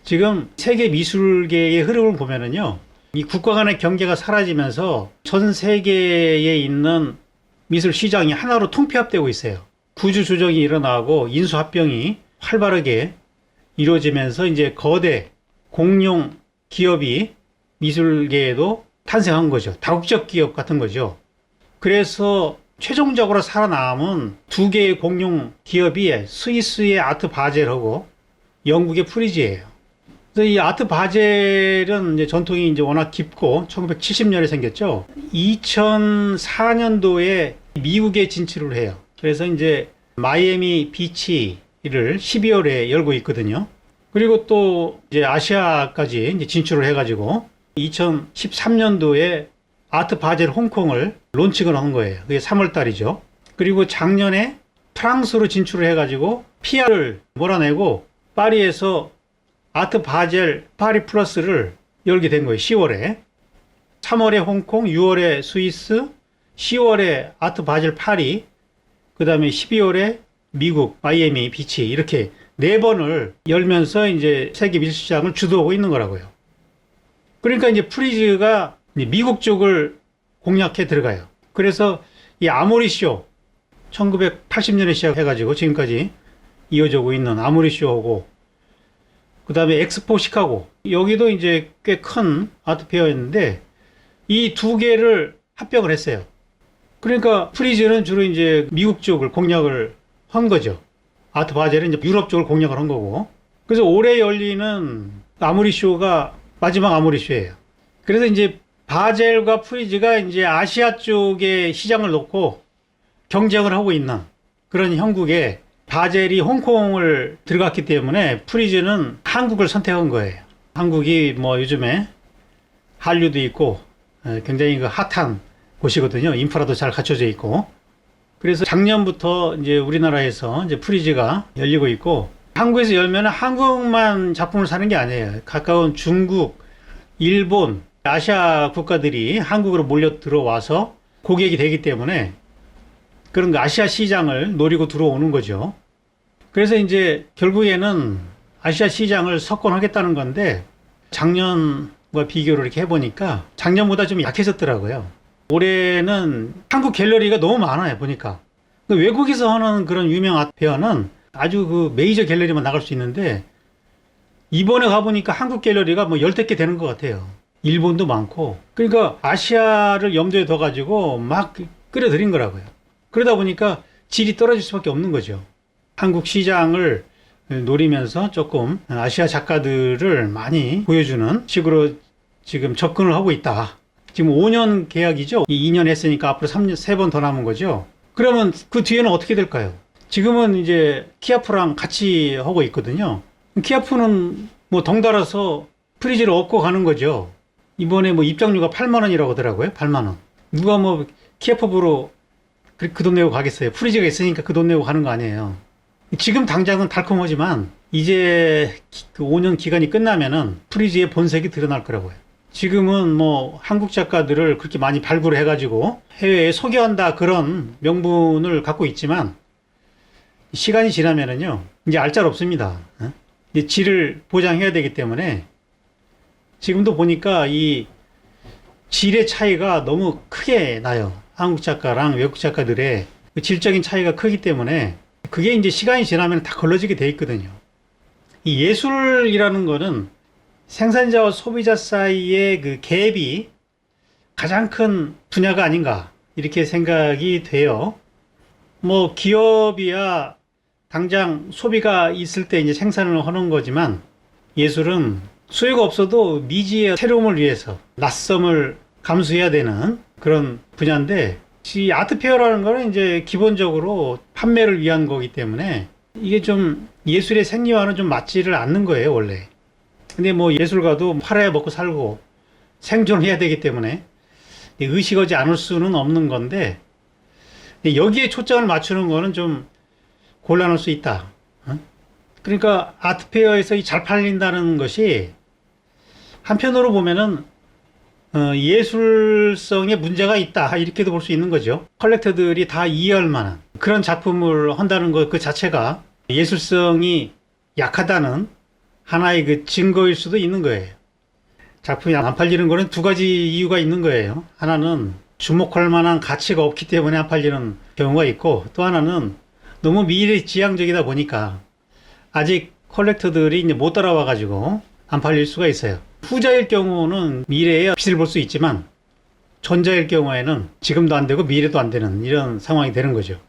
지금 세계 미술계의 흐름을 보면은요, 이 국가 간의 경계가 사라지면서 전 세계에 있는 미술 시장이 하나로 통폐합되고 있어요. 구주 조정이 일어나고 인수합병이 활발하게 이루어지면서 이제 거대 공룡 기업이 미술계에도 탄생한 거죠. 다국적 기업 같은 거죠. 그래서 최종적으로 살아남은 두 개의 공룡 기업이 스위스의 아트 바젤하고 영국의 프리즈예요. 그래서 이 아트 바젤은 이제 전통이 이제 워낙 깊고 1970년에 생겼죠. 2004년도에 미국에 진출을 해요. 그래서 이제 마이애미 비치를 12월에 열고 있거든요. 그리고 또 이제 아시아까지 이제 진출을 해가지고 2013년도에 아트 바젤 홍콩을 론칭을 한 거예요. 그게 3월 달이죠. 그리고 작년에 프랑스로 진출을 해가지고 PR을 몰아내고 파리에서 아트 바젤 파리 플러스를 열게 된 거예요. 10월에. 3월에 홍콩, 6월에 스위스, 10월에 아트 바젤 파리, 그 다음에 12월에 미국 마이애미 비치 이렇게 4번을 열면서 이제 세계 미술시장을 주도하고 있는 거라고요. 그러니까 이제 프리즈가 미국 쪽을 공략해 들어가요. 그래서 이 아모리쇼 1980년에 시작해가지고 지금까지 이어지고 있는 아모리쇼하고 그 다음에 엑스포 시카고 여기도 이제 꽤 큰 아트페어였는데 이 두 개를 합병을 했어요. 그러니까 프리즈는 주로 이제 미국 쪽을 공략을 한 거죠. 아트 바젤은 이제 유럽 쪽을 공략을 한 거고. 그래서 올해 열리는 아모리쇼가 마지막 아모리쇼예요. 그래서 이제 바젤과 프리즈가 이제 아시아 쪽에 시장을 놓고 경쟁을 하고 있는 그런 형국에 바젤이 홍콩을 들어갔기 때문에 프리즈는 한국을 선택한 거예요. 한국이 뭐 요즘에 한류도 있고 굉장히 그 핫한 곳이거든요. 인프라도 잘 갖춰져 있고. 그래서 작년부터 이제 우리나라에서 이제 프리즈가 열리고 있고 한국에서 열면 한국만 작품을 사는 게 아니에요. 가까운 중국, 일본, 아시아 국가들이 한국으로 몰려 들어와서 고객이 되기 때문에 그런 아시아 시장을 노리고 들어오는 거죠. 그래서 이제 결국에는 아시아 시장을 석권하겠다는 건데 작년과 비교를 이렇게 해보니까 작년보다 좀 약해졌더라고요. 올해는 한국 갤러리가 너무 많아요, 보니까. 외국에서 하는 그런 유명 아트페어는 아주 그 메이저 갤러리만 나갈 수 있는데 이번에 가보니까 한국 갤러리가 뭐 10개 되는 것 같아요. 일본도 많고. 그러니까 아시아를 염두에 둬가지고 막 끌어들인 거라고요. 그러다 보니까 질이 떨어질 수밖에 없는 거죠. 한국 시장을 노리면서 조금 아시아 작가들을 많이 보여주는 식으로 지금 접근을 하고 있다. 지금 5년 계약이죠. 2년 했으니까 앞으로 3번 더 남은 거죠. 그러면 그 뒤에는 어떻게 될까요? 지금은 이제 키아프랑 같이 하고 있거든요. 키아프는 뭐 덩달아서 프리즈를 얻고 가는 거죠. 이번에 뭐 입장료가 8만 원이라고 하더라고요. 8만 원. 누가 뭐 키아프로 그 돈 내고 가겠어요. 프리즈가 있으니까 그 돈 내고 가는 거 아니에요. 지금 당장은 달콤하지만 이제 그 5년 기간이 끝나면은 프리즈의 본색이 드러날 거라고요. 지금은 뭐 한국 작가들을 그렇게 많이 발굴해 가지고 해외에 소개한다 그런 명분을 갖고 있지만 시간이 지나면은요 이제 알짤 없습니다. 이제 질을 보장해야 되기 때문에 지금도 보니까 이 질의 차이가 너무 크게 나요. 한국 작가랑 외국 작가들의 그 질적인 차이가 크기 때문에 그게 이제 시간이 지나면 다 걸러지게 돼 있거든요. 이 예술이라는 거는 생산자와 소비자 사이의 그 갭이 가장 큰 분야가 아닌가 이렇게 생각이 돼요. 뭐 기업이야 당장 소비가 있을 때 이제 생산을 하는 거지만 예술은 수요가 없어도 미지의 새로움을 위해서 낯섦을 감수해야 되는 그런 분야인데 이 아트페어라는 거는 이제 기본적으로 판매를 위한 거기 때문에 이게 좀 예술의 생리와는 좀 맞지를 않는 거예요, 원래. 근데 뭐 예술가도 팔아야 먹고 살고 생존해야 되기 때문에 의식하지 않을 수는 없는 건데 여기에 초점을 맞추는 거는 좀 곤란할 수 있다. 그러니까 아트페어에서 잘 팔린다는 것이 한편으로 보면은 예술성에 문제가 있다 이렇게도 볼 수 있는 거죠. 컬렉터들이 다 이해할 만한 그런 작품을 한다는 것 그 자체가 예술성이 약하다는 하나의 그 증거일 수도 있는 거예요. 작품이 안 팔리는 거는 두 가지 이유가 있는 거예요. 하나는 주목할 만한 가치가 없기 때문에 안 팔리는 경우가 있고, 또 하나는 너무 미래지향적이다 보니까 아직 컬렉터들이 이제 못 따라와 가지고 안 팔릴 수가 있어요. 후자일 경우는 미래에 빛을 볼 수 있지만, 전자일 경우에는 지금도 안 되고 미래도 안 되는 이런 상황이 되는 거죠.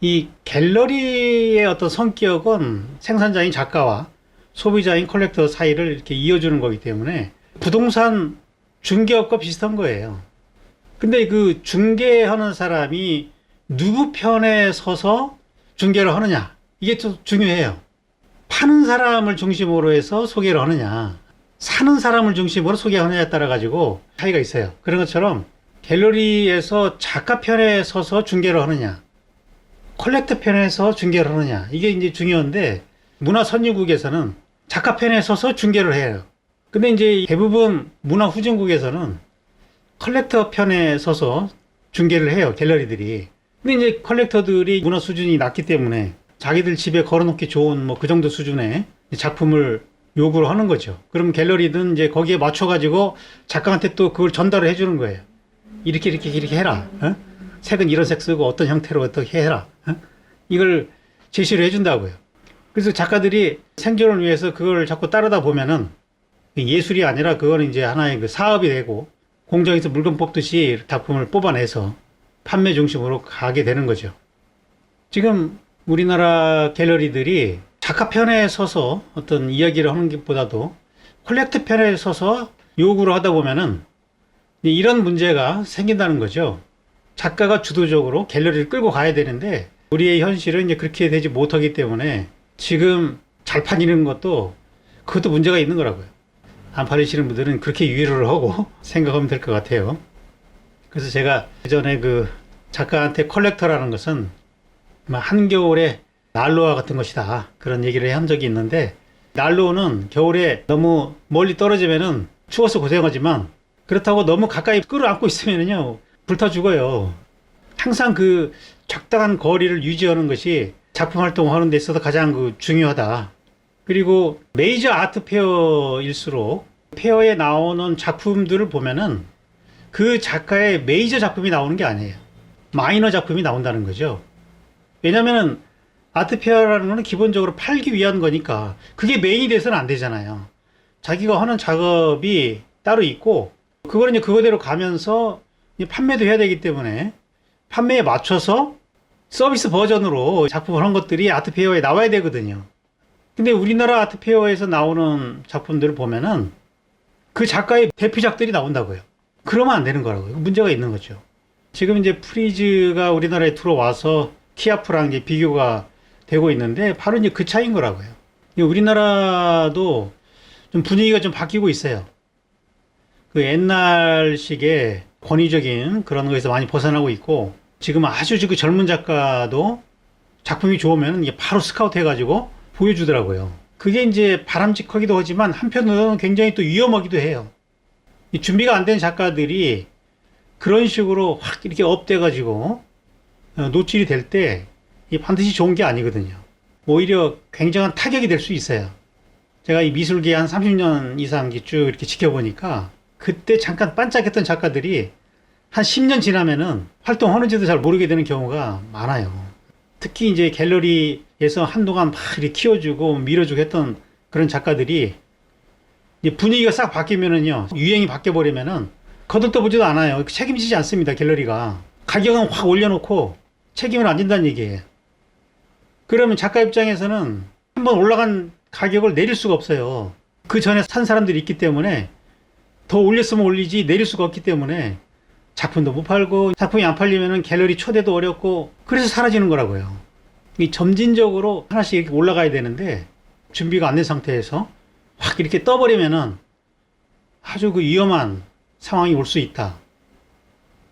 이 갤러리의 어떤 성격은 생산자인 작가와 소비자인 컬렉터 사이를 이렇게 이어주는 거기 때문에 부동산 중개업과 비슷한 거예요. 근데 그 중개하는 사람이 누구 편에 서서 중개를 하느냐, 이게 또 중요해요. 파는 사람을 중심으로 해서 소개를 하느냐, 사는 사람을 중심으로 소개하느냐에 따라 가지고 차이가 있어요. 그런 것처럼 갤러리에서 작가 편에 서서 중개를 하느냐, 컬렉터 편에서 중개를 하느냐, 이게 이제 중요한데, 문화 선진국에서는 작가 편에 서서 중개를 해요. 근데 이제 대부분 문화 후진국에서는 컬렉터 편에 서서 중개를 해요, 갤러리들이. 근데 이제 컬렉터들이 문화 수준이 낮기 때문에 자기들 집에 걸어놓기 좋은 뭐 그 정도 수준의 작품을 요구를 하는 거죠. 그럼 갤러리든 이제 거기에 맞춰가지고 작가한테 또 그걸 전달을 해주는 거예요. 이렇게 해라. 어? 색은 이런 색 쓰고 어떤 형태로 어떻게 해라. 어? 이걸 제시를 해준다고요. 그래서 작가들이 생존을 위해서 그걸 자꾸 따르다 보면은 예술이 아니라 그거는 이제 하나의 그 사업이 되고, 공장에서 물건 뽑듯이 작품을 뽑아내서 판매 중심으로 가게 되는 거죠. 지금 우리나라 갤러리들이 작가 편에 서서 어떤 이야기를 하는 것보다도 컬렉터 편에 서서 요구를 하다 보면은 이런 문제가 생긴다는 거죠. 작가가 주도적으로 갤러리를 끌고 가야 되는데 우리의 현실은 이제 그렇게 되지 못하기 때문에 지금 잘 팔리는 것도 그것도 문제가 있는 거라고요. 안 팔리시는 분들은 그렇게 유의를 하고 생각하면 될 것 같아요. 그래서 제가 예전에 그 작가한테 컬렉터라는 것은 한겨울에 난로와 같은 것이다, 그런 얘기를 한 적이 있는데, 난로는 겨울에 너무 멀리 떨어지면은 추워서 고생하지만 그렇다고 너무 가까이 끌어안고 있으면은요 불타 죽어요. 항상 그 적당한 거리를 유지하는 것이 작품 활동하는 데 있어서 가장 그 중요하다. 그리고 메이저 아트 페어일수록 페어에 나오는 작품들을 보면은 그 작가의 메이저 작품이 나오는 게 아니에요. 마이너 작품이 나온다는 거죠. 왜냐면은 아트 페어라는 거는 기본적으로 팔기 위한 거니까 그게 메인이 돼서는 안 되잖아요. 자기가 하는 작업이 따로 있고, 그거는 이제 그거대로 가면서 판매도 해야 되기 때문에 판매에 맞춰서 서비스 버전으로 작품을 한 것들이 아트페어에 나와야 되거든요. 근데 우리나라 아트페어에서 나오는 작품들을 보면은 그 작가의 대표작들이 나온다고요. 그러면 안 되는 거라고요. 문제가 있는 거죠. 지금 이제 프리즈가 우리나라에 들어와서 키아프랑 이제 비교가 되고 있는데 바로 이제 그 차이인 거라고요. 우리나라도 좀 분위기가 좀 바뀌고 있어요. 그 옛날식의 권위적인 그런 거에서 많이 벗어나고 있고, 지금 아주 그 젊은 작가도 작품이 좋으면 이게 바로 스카우트 해가지고 보여주더라고요. 그게 이제 바람직하기도 하지만 한편으로는 굉장히 또 위험하기도 해요. 이 준비가 안 된 작가들이 그런 식으로 확 이렇게 업돼가지고 노출이 될 때 반드시 좋은 게 아니거든요. 오히려 굉장한 타격이 될 수 있어요. 제가 이 미술계 한 30년 이상 쭉 이렇게 지켜보니까 그때 잠깐 반짝했던 작가들이 한 10년 지나면은 활동하는지도 잘 모르게 되는 경우가 많아요. 특히 이제 갤러리에서 한동안 막 이렇게 키워주고 밀어주고 했던 그런 작가들이 이제 분위기가 싹 바뀌면은요, 유행이 바뀌어버리면은 거들떠보지도 않아요. 책임지지 않습니다, 갤러리가. 가격은 확 올려놓고 책임을 안 진다는 얘기예요. 그러면 작가 입장에서는 한번 올라간 가격을 내릴 수가 없어요. 그 전에 산 사람들이 있기 때문에 더 올렸으면 올리지 내릴 수가 없기 때문에 작품도 못 팔고, 작품이 안 팔리면은 갤러리 초대도 어렵고, 그래서 사라지는 거라고요. 이 점진적으로 하나씩 이렇게 올라가야 되는데 준비가 안 된 상태에서 확 이렇게 떠버리면은 아주 그 위험한 상황이 올 수 있다.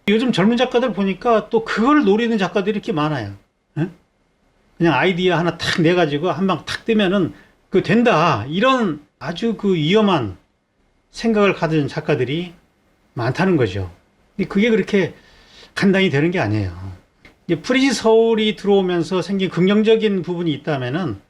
요즘 젊은 작가들 보니까 또 그걸 노리는 작가들이 이렇게 많아요. 에? 그냥 아이디어 하나 탁 내가지고 한 방 탁 뜨면은 그 된다, 이런 아주 그 위험한 생각을 가진 작가들이 많다는 거죠. 근데 그게 그렇게 간단히 되는 게 아니에요. 이제 프리즈 서울이 들어오면서 생긴 긍정적인 부분이 있다면은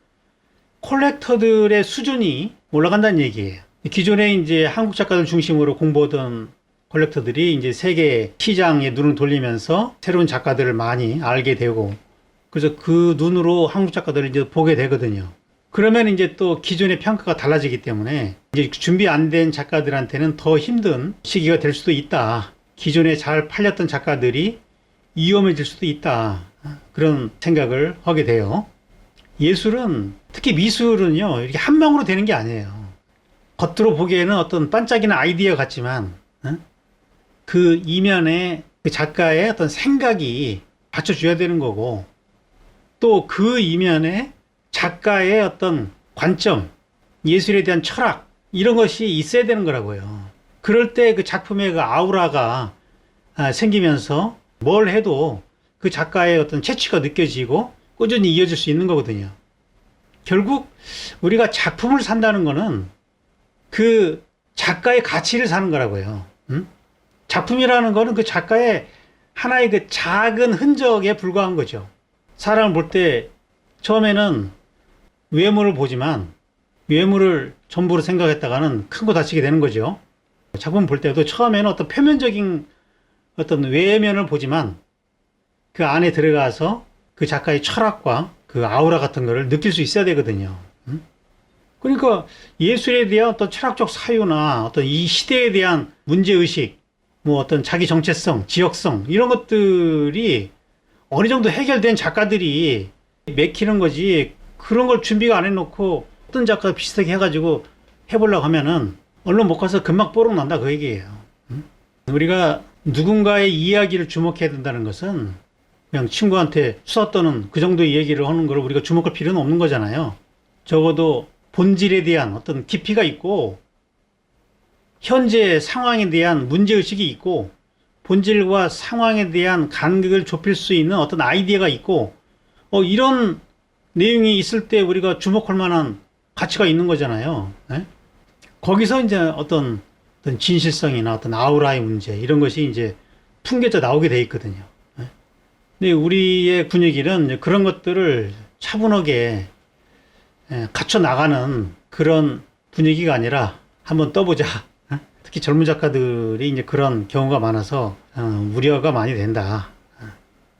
콜렉터들의 수준이 올라간다는 얘기예요. 기존에 이제 한국 작가들 중심으로 공부하던 콜렉터들이 이제 세계 시장에 눈을 돌리면서 새로운 작가들을 많이 알게 되고, 그래서 그 눈으로 한국 작가들을 이제 보게 되거든요. 그러면 이제 또 기존의 평가가 달라지기 때문에 이제 준비 안 된 작가들한테는 더 힘든 시기가 될 수도 있다. 기존에 잘 팔렸던 작가들이 위험해질 수도 있다. 그런 생각을 하게 돼요. 예술은, 특히 미술은요, 이렇게 한 방으로 되는 게 아니에요. 겉으로 보기에는 어떤 반짝이는 아이디어 같지만, 그 이면에 그 작가의 어떤 생각이 받쳐줘야 되는 거고, 또 그 이면에 작가의 어떤 관점, 예술에 대한 철학, 이런 것이 있어야 되는 거라고요. 그럴 때 그 작품의 그 아우라가 생기면서 뭘 해도 그 작가의 어떤 채취가 느껴지고 꾸준히 이어질 수 있는 거거든요. 결국 우리가 작품을 산다는 거는 그 작가의 가치를 사는 거라고요. 작품이라는 거는 그 작가의 하나의 그 작은 흔적에 불과한 거죠. 사람을 볼 때 처음에는 외모를 보지만 외모를 전부로 생각했다가는 큰 거 다치게 되는 거죠. 작품 볼 때도 처음에는 어떤 표면적인 어떤 외면을 보지만 그 안에 들어가서 그 작가의 철학과 그 아우라 같은 거를 느낄 수 있어야 되거든요. 그러니까 예술에 대한 어떤 철학적 사유나 어떤 이 시대에 대한 문제의식, 뭐 어떤 자기 정체성, 지역성, 이런 것들이 어느 정도 해결된 작가들이 맥히는 거지, 그런 걸 준비가 안 해놓고 어떤 작가가 비슷하게 해가지고 해보려고 하면은 얼른 못 가서 금방 뽀록 난다, 그 얘기예요. 우리가 누군가의 이야기를 주목해야 된다는 것은 그냥 친구한테 수다 떠는 그 정도의 얘기를 하는 걸 우리가 주목할 필요는 없는 거잖아요. 적어도 본질에 대한 어떤 깊이가 있고, 현재 상황에 대한 문제의식이 있고, 본질과 상황에 대한 간극을 좁힐 수 있는 어떤 아이디어가 있고, 이런 내용이 있을 때 우리가 주목할 만한 가치가 있는 거잖아요. 네? 거기서 이제 어떤 진실성이나 어떤 아우라의 문제, 이런 것이 이제 풍겨져 나오게 돼 있거든요. 네? 근데 우리의 분위기는 그런 것들을 차분하게 갖춰 나가는 그런 분위기가 아니라 한번 떠보자. 특히 젊은 작가들이 이제 그런 경우가 많아서 우려가 많이 된다.